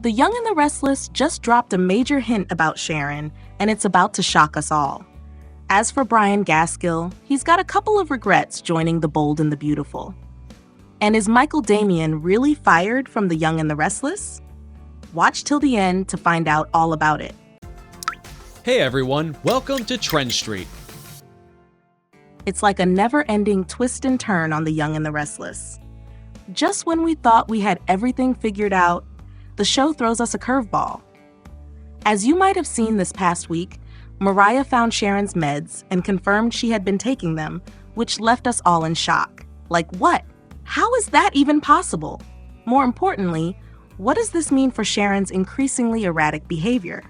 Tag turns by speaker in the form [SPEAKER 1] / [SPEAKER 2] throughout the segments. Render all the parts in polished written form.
[SPEAKER 1] The Young and the Restless just dropped a major hint about Sharon, and it's about to shock us all. As for Brian Gaskill, he's got a couple of regrets joining the Bold and the Beautiful. And is Micheal Damian really fired from the Young and the Restless? Watch till the end to find out all about it.
[SPEAKER 2] Hey everyone, welcome to TrendStreet.
[SPEAKER 1] It's like a never-ending twist and turn on the Young and the Restless. Just when we thought we had everything figured out, the show throws us a curveball. As you might have seen this past week, Mariah found Sharon's meds and confirmed she had been taking them, which left us all in shock. Like what? How is that even possible? More importantly, what does this mean for Sharon's increasingly erratic behavior?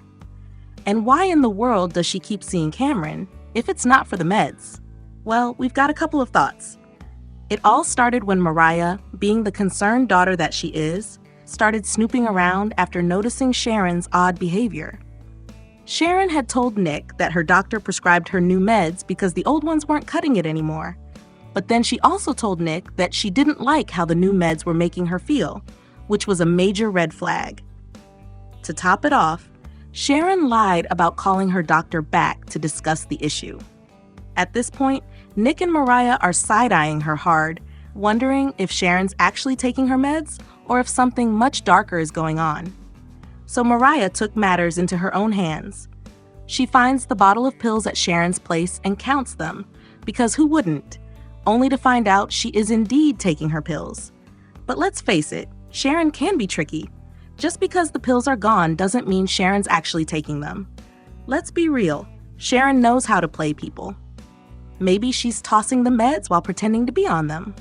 [SPEAKER 1] And why in the world does she keep seeing Cameron if it's not for the meds? Well, we've got a couple of thoughts. It all started when Mariah, being the concerned daughter that she is, started snooping around after noticing Sharon's odd behavior. Sharon had told Nick that her doctor prescribed her new meds because the old ones weren't cutting it anymore. But then she also told Nick that she didn't like how the new meds were making her feel, which was a major red flag. To top it off, Sharon lied about calling her doctor back to discuss the issue. At this point, Nick and Mariah are side-eyeing her hard, wondering if Sharon's actually taking her meds or if something much darker is going on. So Mariah took matters into her own hands. She finds the bottle of pills at Sharon's place and counts them, because who wouldn't? Only to find out she is indeed taking her pills. But let's face it, Sharon can be tricky. Just because the pills are gone doesn't mean Sharon's actually taking them. Let's be real, Sharon knows how to play people. Maybe she's tossing the meds while pretending to be on them.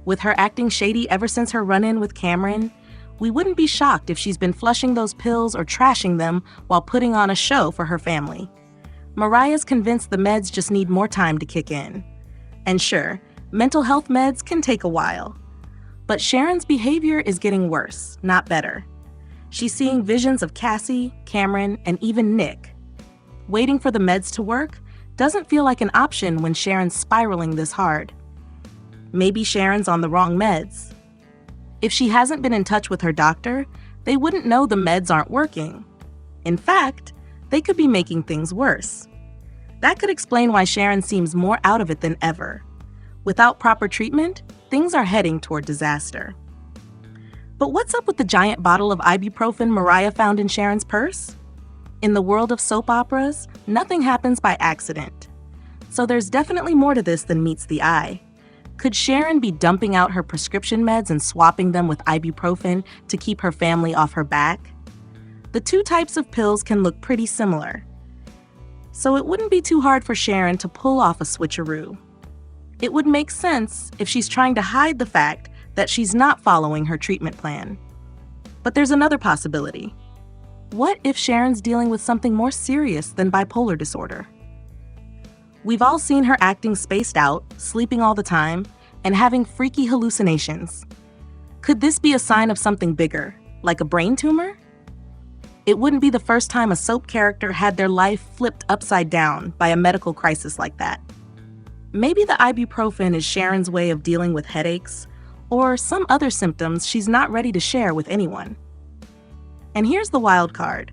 [SPEAKER 1] With her acting shady ever since her run-in with Cameron, we wouldn't be shocked if she's been flushing those pills or trashing them while putting on a show for her family. Mariah's convinced the meds just need more time to kick in. And sure, mental health meds can take a while. But Sharon's behavior is getting worse, not better. She's seeing visions of Cassie, Cameron, and even Nick. Waiting for the meds to work doesn't feel like an option when Sharon's spiraling this hard. Maybe Sharon's on the wrong meds. If she hasn't been in touch with her doctor, they wouldn't know the meds aren't working. In fact, they could be making things worse. That could explain why Sharon seems more out of it than ever. Without proper treatment, things are heading toward disaster. But what's up with the giant bottle of ibuprofen Mariah found in Sharon's purse? In the world of soap operas, nothing happens by accident. So there's definitely more to this than meets the eye. Could Sharon be dumping out her prescription meds and swapping them with ibuprofen to keep her family off her back? The two types of pills can look pretty similar. So it wouldn't be too hard for Sharon to pull off a switcheroo. It would make sense if she's trying to hide the fact that she's not following her treatment plan. But there's another possibility. What if Sharon's dealing with something more serious than bipolar disorder? We've all seen her acting spaced out, sleeping all the time, and having freaky hallucinations. Could this be a sign of something bigger, like a brain tumor? It wouldn't be the first time a soap character had their life flipped upside down by a medical crisis like that. Maybe the ibuprofen is Sharon's way of dealing with headaches, or some other symptoms she's not ready to share with anyone. And here's the wild card.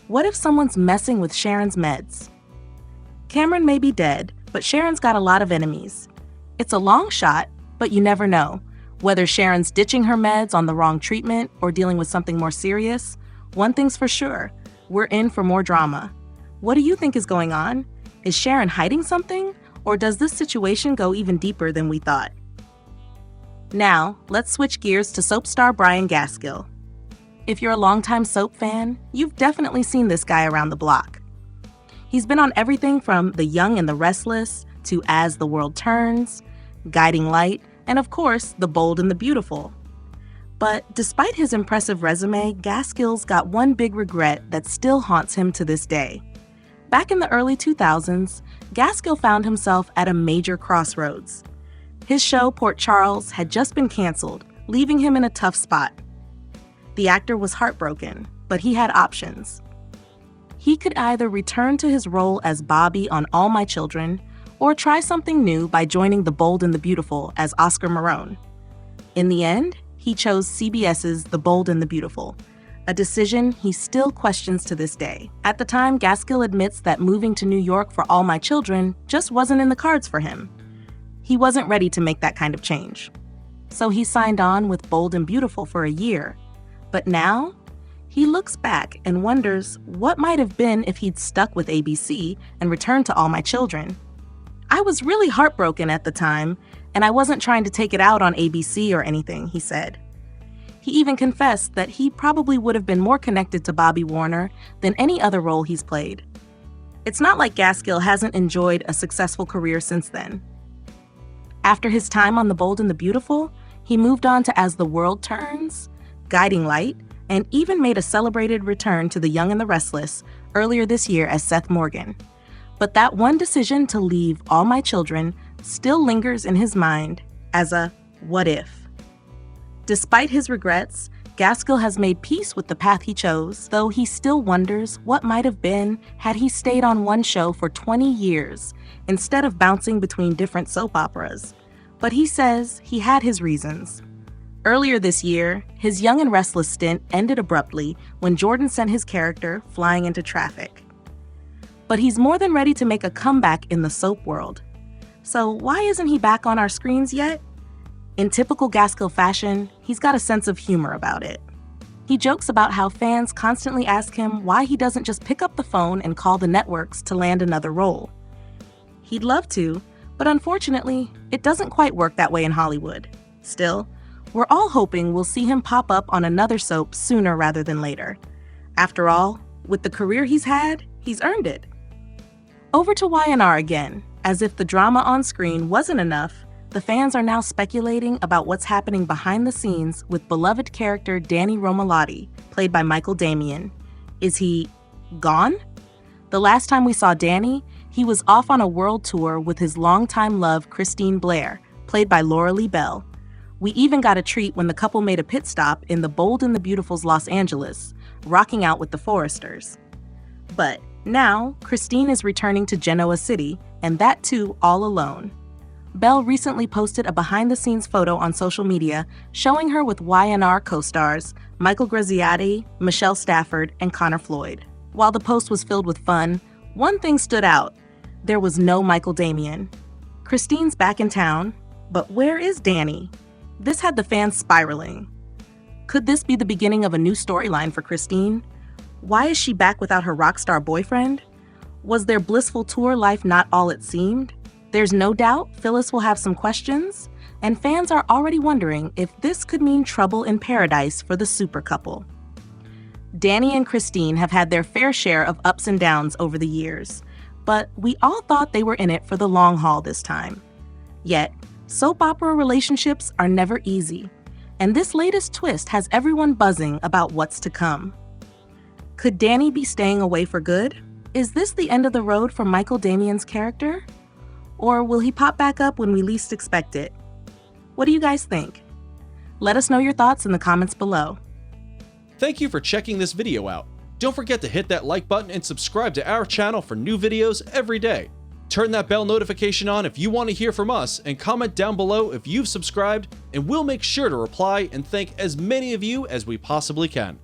[SPEAKER 1] What if someone's messing with Sharon's meds? Cameron may be dead, but Sharon's got a lot of enemies. It's a long shot, but you never know. Whether Sharon's ditching her meds on the wrong treatment or dealing with something more serious, one thing's for sure, we're in for more drama. What do you think is going on? Is Sharon hiding something, or does this situation go even deeper than we thought? Now, let's switch gears to soap star Brian Gaskill. If you're a longtime soap fan, you've definitely seen this guy around the block. He's been on everything from The Young and the Restless to As the World Turns, Guiding Light, and of course, The Bold and the Beautiful. But despite his impressive resume, Gaskill's got one big regret that still haunts him to this day. Back in the early 2000s, Gaskill found himself at a major crossroads. His show, Port Charles, had just been canceled, leaving him in a tough spot. The actor was heartbroken, but he had options. He could either return to his role as Bobby on All My Children, or try something new by joining The Bold and the Beautiful as Oscar Marone. In the end, he chose CBS's The Bold and the Beautiful, a decision he still questions to this day. At the time, Gaskill admits that moving to New York for All My Children just wasn't in the cards for him. He wasn't ready to make that kind of change. So he signed on with Bold and Beautiful for a year. But now, he looks back and wonders what might have been if he'd stuck with ABC and returned to All My Children. I was really heartbroken at the time, and I wasn't trying to take it out on ABC or anything, he said. He even confessed that he probably would have been more connected to Bobby Warner than any other role he's played. It's not like Gaskill hasn't enjoyed a successful career since then. After his time on The Bold and the Beautiful, he moved on to As the World Turns, Guiding Light, and even made a celebrated return to The Young and the Restless earlier this year as Seth Morgan. But that one decision to leave All My Children still lingers in his mind as a what if. Despite his regrets, Gaskill has made peace with the path he chose, though he still wonders what might have been had he stayed on one show for 20 years instead of bouncing between different soap operas. But he says he had his reasons. Earlier this year, his Young and Restless stint ended abruptly when Jordan sent his character flying into traffic. But he's more than ready to make a comeback in the soap world. So why isn't he back on our screens yet? In typical Gaskill fashion, he's got a sense of humor about it. He jokes about how fans constantly ask him why he doesn't just pick up the phone and call the networks to land another role. He'd love to, but unfortunately, it doesn't quite work that way in Hollywood. Still, we're all hoping we'll see him pop up on another soap sooner rather than later. After all, with the career he's had, he's earned it. Over to Y&R again. As if the drama on screen wasn't enough, the fans are now speculating about what's happening behind the scenes with beloved character Danny Romalotti, played by Micheal Damian. Is he gone? The last time we saw Danny, he was off on a world tour with his longtime love Christine Blair, played by Laura Lee Bell. We even got a treat when the couple made a pit stop in The Bold and the Beautiful's Los Angeles, rocking out with the Foresters. But now, Christine is returning to Genoa City, and that too all alone. Belle recently posted a behind-the-scenes photo on social media showing her with Y&R co-stars Michael Graziati, Michelle Stafford, and Connor Floyd. While the post was filled with fun, one thing stood out. There was no Micheal Damian. Christine's back in town, but where is Danny? This had the fans spiraling. Could this be the beginning of a new storyline for Christine? Why is she back without her rock star boyfriend? Was their blissful tour life not all it seemed? There's no doubt Phyllis will have some questions, and fans are already wondering if this could mean trouble in paradise for the super couple. Danny and Christine have had their fair share of ups and downs over the years, but we all thought they were in it for the long haul this time. Yet, soap opera relationships are never easy, and this latest twist has everyone buzzing about what's to come. Could Danny be staying away for good? Is this the end of the road for Micheal Damian's character? Or will he pop back up when we least expect it? What do you guys think? Let us know your thoughts in the comments below.
[SPEAKER 2] Thank you for checking this video out. Don't forget to hit that like button and subscribe to our channel for new videos every day. Turn that bell notification on if you want to hear from us, and comment down below if you've subscribed, and we'll make sure to reply and thank as many of you as we possibly can.